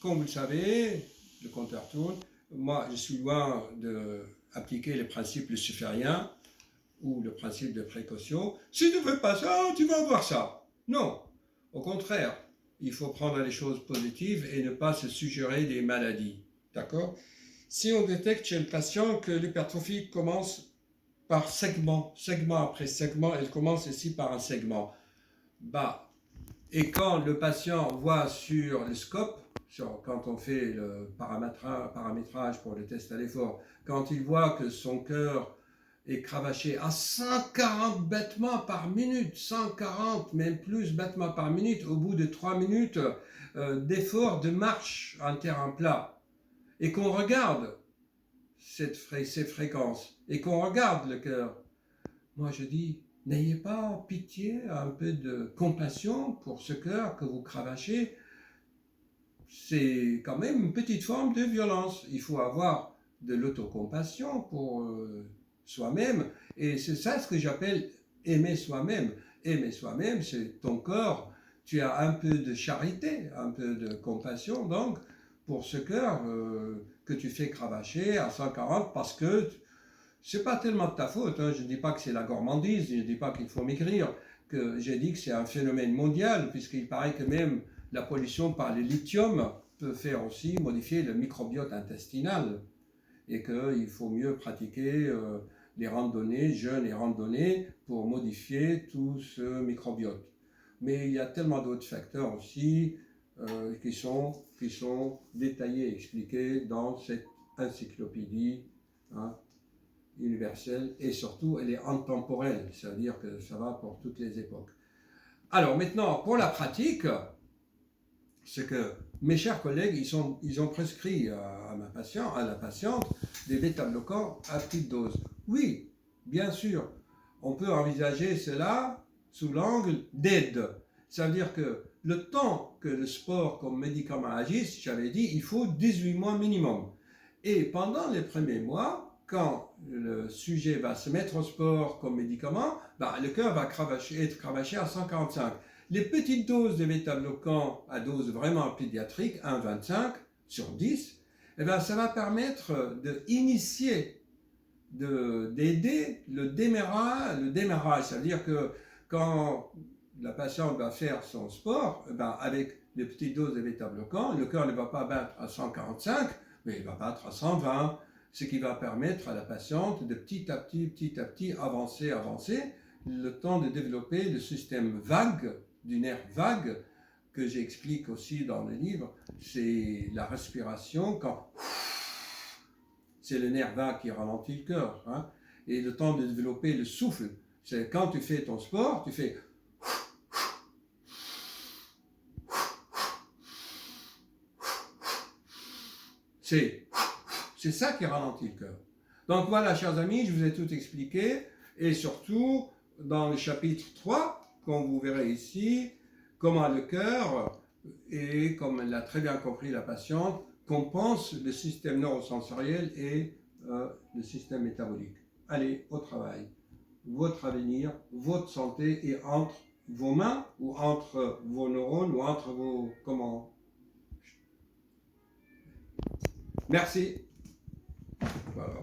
comme vous le savez, le compteur tourne. Moi, je suis loin d'appliquer le principe le sufférien ou le principe de précaution. Si tu ne fais pas ça, tu vas avoir ça. Non, au contraire, il faut prendre les choses positives et ne pas se suggérer des maladies. D'accord? Si on détecte chez le patient que l'hypertrophie commence par segment après segment, elle commence ici par un segment. Et quand le patient voit sur le scope, quand on fait le paramétrage pour le test à l'effort, quand il voit que son cœur est cravaché à 140 battements par minute, 140, même plus battements par minute, au bout de 3 minutes d'effort de marche en terrain plat, et qu'on regarde ces fréquences, et qu'on regarde le cœur, moi je dis, n'ayez pas pitié, un peu de compassion pour ce cœur que vous cravachez. C'est quand même une petite forme de violence. Il faut avoir de l'autocompassion pour soi-même. Et c'est ça ce que j'appelle aimer soi-même. Aimer soi-même, c'est ton corps. Tu as un peu de charité, un peu de compassion, donc, pour ce cœur que tu fais cravacher à 140 parce que c'est pas tellement de ta faute, hein. Je ne dis pas que c'est la gourmandise, je ne dis pas qu'il faut maigrir, que j'ai dit que c'est un phénomène mondial, puisqu'il paraît que même la pollution par le lithium peut faire aussi modifier le microbiote intestinal, et qu'il faut mieux pratiquer les randonnées, jeûne et randonnées, pour modifier tout ce microbiote. Mais il y a tellement d'autres facteurs aussi qui sont détaillés, expliqués dans cette encyclopédie, hein, universelle, et surtout elle est intemporelle, c'est-à-dire que ça va pour toutes les époques. Alors maintenant, pour la pratique, c'est que mes chers collègues, ils ont prescrit à la patiente des bêta-bloquants à petite dose. Oui, bien sûr, on peut envisager cela sous l'angle d'aide. Ça veut dire que le temps que le sport comme médicament agisse, j'avais dit, il faut 18 mois minimum. Et pendant les premiers mois, quand le sujet va se mettre au sport comme médicament, le cœur va être cravaché à 145. Les petites doses de bêta-bloquants à dose vraiment pédiatrique, 1,25 sur 10, ça va permettre d'initier, d'aider le démarrage. Ça veut dire que quand la patiente va faire son sport, avec les petites doses de bêta-bloquants, le cœur ne va pas battre à 145, mais il va battre à 120, ce qui va permettre à la patiente de petit à petit avancer, le temps de développer le système vague, du nerf vague, que j'explique aussi dans le livre. C'est la respiration, quand c'est le nerf vague qui ralentit le cœur, hein, et le temps de développer le souffle. C'est quand tu fais ton sport, tu fais c'est ça qui ralentit le cœur. Donc voilà, chers amis, je vous ai tout expliqué, et surtout, dans le chapitre 3, comme vous verrez ici, comment le cœur, et comme l'a très bien compris la patiente, compense le système neurosensoriel et le système métabolique. Allez, au travail. Votre avenir, votre santé est entre vos mains, ou entre vos neurones, ou entre vos... Comment? Merci. Voilà.